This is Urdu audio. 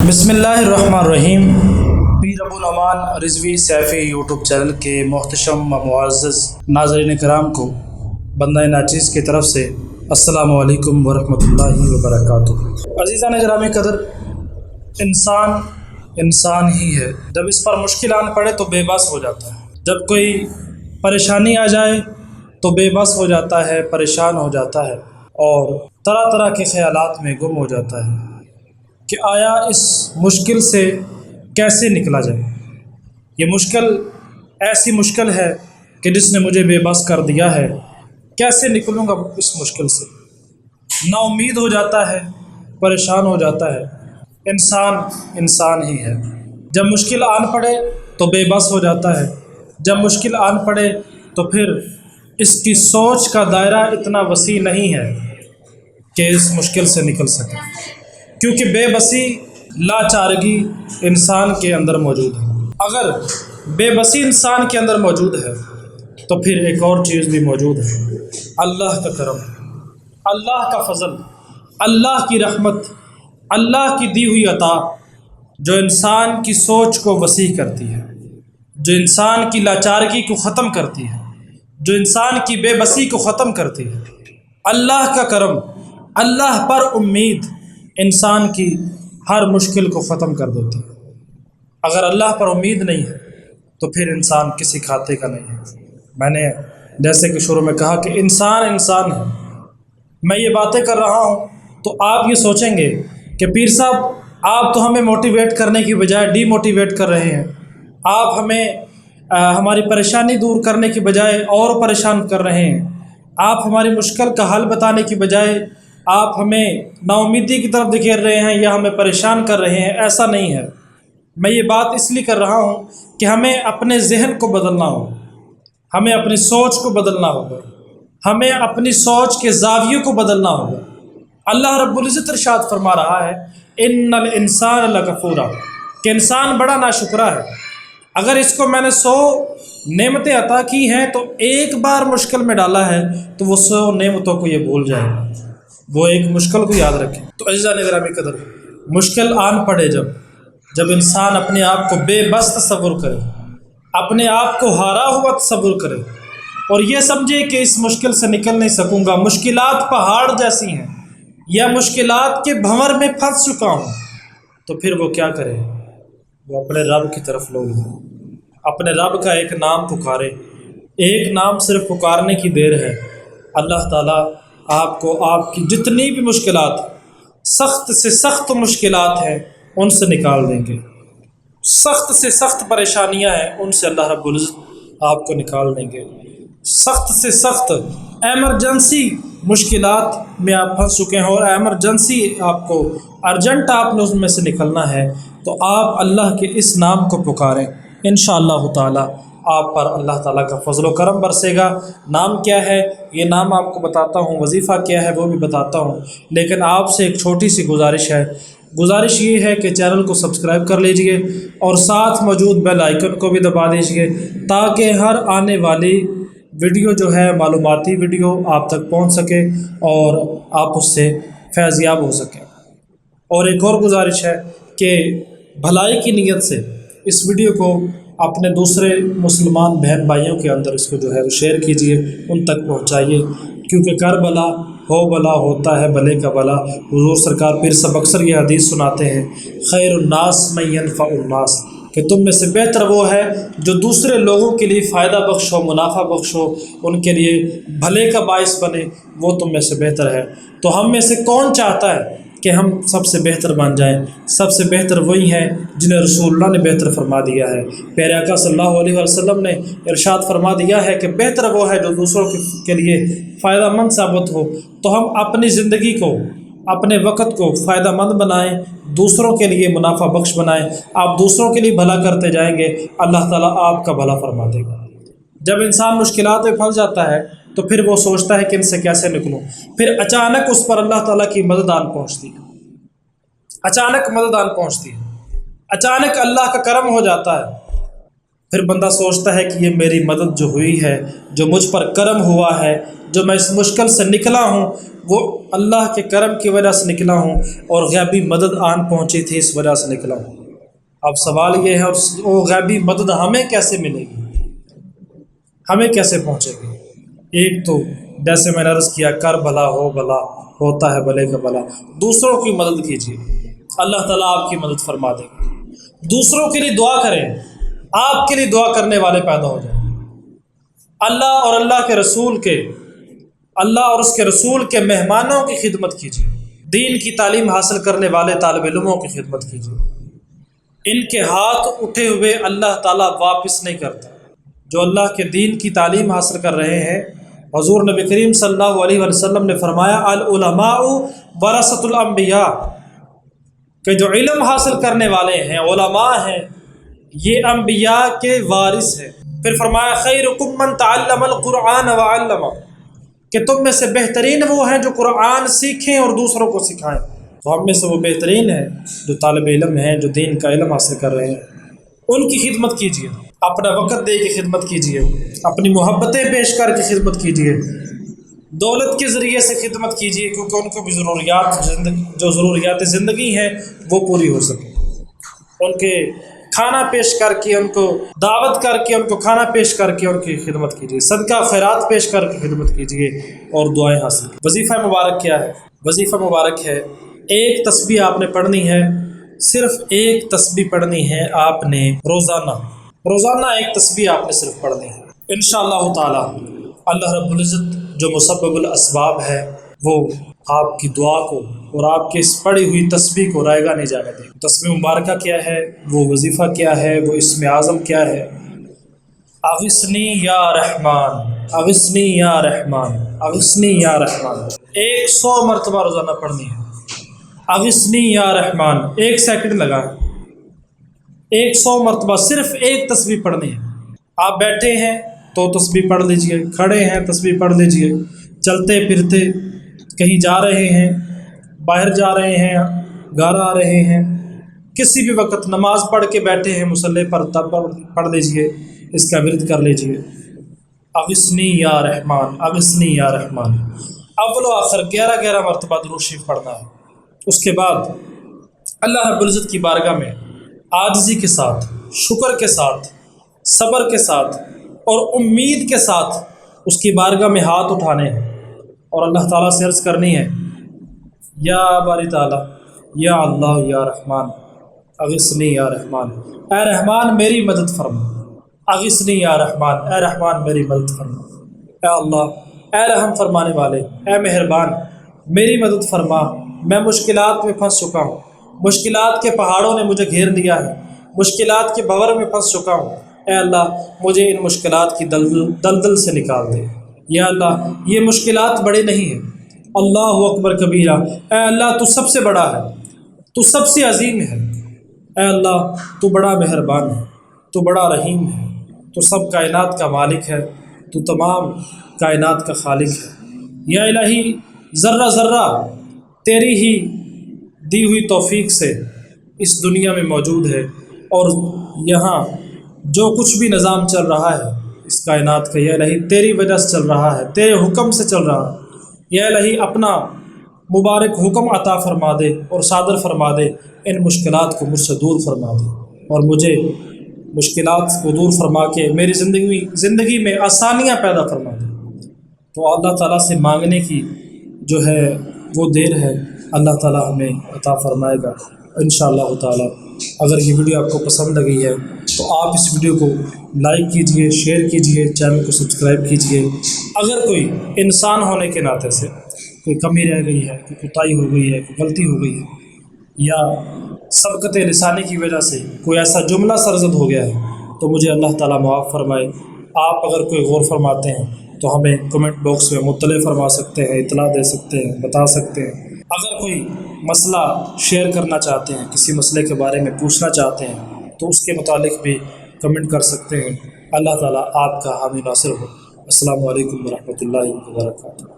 بسم اللہ الرحمن الرحیم۔ پیر ابو نعمان رضوی سیفی یوٹیوب چینل کے محتشم و معزز ناظرین کرام کو بندہ ناچیز کی طرف سے السلام علیکم ورحمۃ اللہ وبرکاتہ۔ عزیزان گرامی قدر، انسان ہی ہے، جب اس پر مشکل آن پڑے تو بے بس ہو جاتا ہے، جب کوئی پریشانی آ جائے تو بے بس ہو جاتا ہے، پریشان ہو جاتا ہے اور طرح طرح کے خیالات میں گم ہو جاتا ہے کہ آیا اس مشکل سے کیسے نکلا جائے۔ یہ مشکل ایسی مشکل ہے کہ جس نے مجھے بے بس کر دیا ہے، کیسے نکلوں گا اس مشکل سے۔ نا امید ہو جاتا ہے، پریشان ہو جاتا ہے۔ انسان ہی ہے، جب مشکل آن پڑے تو بے بس ہو جاتا ہے، جب مشکل آن پڑے تو پھر اس کی سوچ کا دائرہ اتنا وسیع نہیں ہے کہ اس مشکل سے نکل سکے، کیونکہ بے بسی لاچارگی انسان کے اندر موجود ہے۔ اگر بے بسی انسان کے اندر موجود ہے تو پھر ایک اور چیز بھی موجود ہے، اللہ کا کرم، اللہ کا فضل، اللہ کی رحمت، اللہ کی دی ہوئی عطا، جو انسان کی سوچ کو وسیع کرتی ہے، جو انسان کی لاچارگی کو ختم کرتی ہے، جو انسان کی بے بسی کو ختم کرتی ہے۔ اللہ کا کرم، اللہ پر امید انسان کی ہر مشکل کو ختم کر دیتی ہے۔ اگر اللہ پر امید نہیں ہے تو پھر انسان کسی کھاتے کا نہیں ہے۔ میں نے جیسے کہ شروع میں کہا کہ انسان ہے۔ میں یہ باتیں کر رہا ہوں تو آپ یہ سوچیں گے کہ پیر صاحب آپ تو ہمیں موٹیویٹ کرنے کی بجائے ڈی موٹیویٹ کر رہے ہیں، آپ ہمیں ہماری پریشانی دور کرنے کی بجائے اور پریشان کر رہے ہیں، آپ ہماری مشکل کا حل بتانے کی بجائے آپ ہمیں نا امیدی کی طرف دھکیل رہے ہیں یا ہمیں پریشان کر رہے ہیں۔ ایسا نہیں ہے۔ میں یہ بات اس لیے کر رہا ہوں کہ ہمیں اپنے ذہن کو بدلنا ہوگا، ہمیں اپنی سوچ کو بدلنا ہوگا، ہمیں اپنی سوچ کے زاویے کو بدلنا ہوگا۔ اللہ رب العزت ارشاد فرما رہا ہے ان الانسان لکفور، کہ انسان بڑا ناشکرا ہے۔ اگر اس کو میں نے 100 نعمتیں عطا کی ہیں تو ایک بار مشکل میں ڈالا ہے تو وہ 100 نعمتوں کو یہ بھول جائے گا، وہ ایک مشکل کو یاد رکھے۔ تو عزیزان گرامی قدر، مشکل آن پڑے جب انسان اپنے آپ کو بے بس تصور کرے، اپنے آپ کو ہارا ہوا تصور کرے اور یہ سمجھے کہ اس مشکل سے نکل نہیں سکوں گا، مشکلات پہاڑ جیسی ہیں یا مشکلات کے بھنور میں پھنس چکا ہوں، تو پھر وہ کیا کرے؟ وہ اپنے رب کی طرف لوٹ جائے، اپنے رب کا ایک نام پکارے۔ ایک نام صرف پکارنے کی دیر ہے، اللہ تعالیٰ آپ کو آپ کی جتنی بھی مشکلات، سخت سے سخت مشکلات ہیں ان سے نکال دیں گے، سخت سے سخت پریشانیاں ہیں ان سے اللہ رب العزت آپ کو نکال دیں گے۔ سخت سے سخت ایمرجنسی مشکلات میں آپ پھنس چکے ہیں اور ایمرجنسی آپ کو ارجنٹ آپ نے اس میں سے نکلنا ہے تو آپ اللہ کے اس نام کو پکاریں، انشاءاللہ تعالی آپ پر اللہ تعالیٰ کا فضل و کرم برسے گا۔ نام کیا ہے یہ نام آپ کو بتاتا ہوں، وظیفہ کیا ہے وہ بھی بتاتا ہوں، لیکن آپ سے ایک چھوٹی سی گزارش یہ ہے کہ چینل کو سبسکرائب کر لیجئے اور ساتھ موجود بیل آئیکن کو بھی دبا دیجئے تاکہ ہر آنے والی ویڈیو جو ہے معلوماتی ویڈیو آپ تک پہنچ سکے اور آپ اس سے فیض یاب ہو سکیں۔ اور ایک اور گزارش ہے کہ بھلائی کی نیت سے اس ویڈیو کو اپنے دوسرے مسلمان بہن بھائیوں کے اندر اس کو جو ہے وہ شیئر کیجئے، ان تک پہنچائیے، کیونکہ کر بلا ہو بلا ہوتا ہے بھلے کا بلا۔ حضور سرکار پیر صاحب اکثر یہ حدیث سناتے ہیں خیر الناس من ینفع الناس، کہ تم میں سے بہتر وہ ہے جو دوسرے لوگوں کے لیے فائدہ بخش ہو، منافع بخش ہو، ان کے لیے بھلے کا باعث بنے، وہ تم میں سے بہتر ہے۔ تو ہم میں سے کون چاہتا ہے کہ ہم سب سے بہتر بن جائیں؟ سب سے بہتر وہی ہیں جنہیں رسول اللہ نے بہتر فرما دیا ہے۔ پیارے آقا صلی اللہ علیہ وسلم نے ارشاد فرما دیا ہے کہ بہتر وہ ہے جو دوسروں کے لیے فائدہ مند ثابت ہو۔ تو ہم اپنی زندگی کو، اپنے وقت کو فائدہ مند بنائیں، دوسروں کے لیے منافع بخش بنائیں۔ آپ دوسروں کے لیے بھلا کرتے جائیں گے، اللہ تعالیٰ آپ کا بھلا فرما دے گا۔ جب انسان مشکلات میں پھنس جاتا ہے تو پھر وہ سوچتا ہے کہ ان سے کیسے نکلوں، پھر اچانک اس پر اللہ تعالیٰ کی مدد آن پہنچتی ہے، اچانک مدد آن پہنچتی ہے، اچانک اللہ کا کرم ہو جاتا ہے۔ پھر بندہ سوچتا ہے کہ یہ میری مدد جو ہوئی ہے، جو مجھ پر کرم ہوا ہے، جو میں اس مشکل سے نکلا ہوں، وہ اللہ کے کرم کی وجہ سے نکلا ہوں، اور غیبی مدد آن پہنچی تھی اس وجہ سے نکلا ہوں۔ اب سوال یہ ہے، وہ غیبی مدد ہمیں کیسے ملے گی، ہمیں کیسے پہنچے گی؟ ایک تو جیسے میں نے عرض کیا، کر بھلا ہو بھلا، ہوتا ہے بھلے کا بھلا۔ دوسروں کی مدد کیجیے، اللہ تعالیٰ آپ کی مدد فرما دے گا۔ دوسروں کے لیے دعا کریں، آپ کے لیے دعا کرنے والے پیدا ہو جائیں۔ اللہ اور اللہ کے رسول کے، اللہ اور اس کے رسول کے مہمانوں کی خدمت کیجیے، دین کی تعلیم حاصل کرنے والے طالب علموں کی خدمت کیجیے۔ ان کے ہاتھ اٹھے ہوئے اللہ تعالیٰ واپس نہیں کرتا۔ جو اللہ کے دین کی تعلیم حاصل کر رہے ہیں، حضور نبی کریم صلی اللہ علیہ وسلم نے فرمایا العلماء ورثۃ الانبیاء، کہ جو علم حاصل کرنے والے ہیں، علماء ہیں، یہ انبیاء کے وارث ہیں۔ پھر فرمایا خیرکم من تعلم القرآن وعلمہ، کہ تم میں سے بہترین وہ ہیں جو قرآن سیکھیں اور دوسروں کو سکھائیں۔ تو ہم میں سے وہ بہترین ہیں جو طالب علم ہیں، جو دین کا علم حاصل کر رہے ہیں، ان کی خدمت کیجیے، اپنا وقت دے کے خدمت کیجیے، اپنی محبتیں پیش کر کے خدمت کیجیے، دولت کے ذریعے سے خدمت کیجیے، کیونکہ ان کو بھی ضروریات زندگی ہیں وہ پوری ہو سکے۔ ان کے کھانا پیش کر کے، ان کو دعوت کر کے، ان کو کھانا پیش کر کے ان کی خدمت کیجیے، صدقہ خیرات پیش کر کے خدمت کیجیے اور دعائیں حاصل۔ وظیفہ مبارک کیا ہے؟ وظیفہ مبارک ہے، ایک تسبیح آپ نے پڑھنی ہے، صرف ایک تسبیح پڑھنی ہے آپ نے روزانہ ایک تسبیح آپ نے صرف پڑھنی ہے۔ انشاءاللہ تعالی اللہ رب العزت جو مسبب الاسباب ہے، وہ آپ کی دعا کو اور آپ کی اس پڑھی ہوئی تسبیح کو رائگاں نہیں جانے دے۔ تسبیح مبارکہ کیا ہے، وہ وظیفہ کیا ہے، وہ اسم اعظم کیا ہے؟ اغثنی یا رحمان، اغثنی یا رحمان، اغثنی یا رحمان، 100 مرتبہ روزانہ پڑھنی ہے۔ اغثنی یا رحمان، 1 سیکنڈ لگا ہے، 100 مرتبہ صرف ایک تسبیح پڑھنی ہے۔ آپ بیٹھے ہیں تو تسبیح پڑھ لیجئے، کھڑے ہیں تسبیح پڑھ لیجئے، چلتے پھرتے کہیں جا رہے ہیں، باہر جا رہے ہیں، گھر آ رہے ہیں، کسی بھی وقت نماز پڑھ کے بیٹھے ہیں مصلی پر، تب پڑھ لیجئے، اس کا ورد کر لیجئے۔ اغثنی یا رحمان، اغثنی یا رحمان، اول و آخر 11 مرتبہ درود شریف پڑھنا ہے۔ اس کے بعد اللہ رب العزت کی بارگاہ میں عاجزی کے ساتھ، شکر کے ساتھ، صبر کے ساتھ اور امید کے ساتھ اس کی بارگاہ میں ہاتھ اٹھانے ہیں اور اللہ تعالیٰ سے عرض کرنی ہے، یا باری تعالیٰ، یا اللہ یا رحمان، اغثنی یا رحمان، اے رحمان میری مدد فرما، اغثنی یا رحمان، اے رحمان میری مدد فرما، اے اللہ، اے رحم فرمانے والے، اے مہربان میری مدد فرما، میں مشکلات میں پھنس چکا ہوں، مشکلات کے پہاڑوں نے مجھے گھیر لیا ہے، مشکلات کے بھنور میں پھنس چکا ہوں، اے اللہ مجھے ان مشکلات کی دلدل سے نکال دے۔ یا اللہ یہ مشکلات بڑے نہیں ہیں، اللہ اکبر کبیرہ، اے اللہ تو سب سے بڑا ہے، تو سب سے عظیم ہے، اے اللہ تو بڑا مہربان ہے، تو بڑا رحیم ہے، تو سب کائنات کا مالک ہے، تو تمام کائنات کا خالق ہے۔ یا الہی ذرہ ذرہ تیری ہی دی ہوئی توفیق سے اس دنیا میں موجود ہے، اور یہاں جو کچھ بھی نظام چل رہا ہے اس کائنات کا، یا الہی تیری وجہ سے چل رہا ہے، تیرے حکم سے چل رہا ہے۔ یا الہی اپنا مبارک حکم عطا فرما دے اور صادر فرما دے، ان مشکلات کو مجھ سے دور فرما دے اور مجھے مشکلات کو دور فرما کے میری زندگی میں آسانیاں پیدا فرما دے۔ تو اللہ تعالیٰ سے مانگنے کی جو ہے وہ دیر ہے، اللہ تعالیٰ ہمیں عطا فرمائے گا انشاءاللہ تعالیٰ۔ اگر یہ ویڈیو آپ کو پسند لگی ہے تو آپ اس ویڈیو کو لائک کیجئے، شیئر کیجئے، چینل کو سبسکرائب کیجئے۔ اگر کوئی انسان ہونے کے ناطے سے کوئی کمی رہ گئی ہے، کوئی کوتاہی ہو گئی ہے، کوئی غلطی ہو گئی ہے، یا سبقت لسانی کی وجہ سے کوئی ایسا جملہ سرزد ہو گیا ہے تو مجھے اللہ تعالیٰ معاف فرمائے۔ آپ اگر کوئی غور فرماتے ہیں تو ہمیں کمنٹ باکس میں مطلع فرما سکتے ہیں، اطلاع دے سکتے ہیں، بتا سکتے ہیں۔ اگر کوئی مسئلہ شیئر کرنا چاہتے ہیں، کسی مسئلے کے بارے میں پوچھنا چاہتے ہیں تو اس کے متعلق بھی کمنٹ کر سکتے ہیں۔ اللہ تعالیٰ آپ کا حامی ناصر ہو۔ السلام علیکم ورحمۃ اللہ وبرکاتہ۔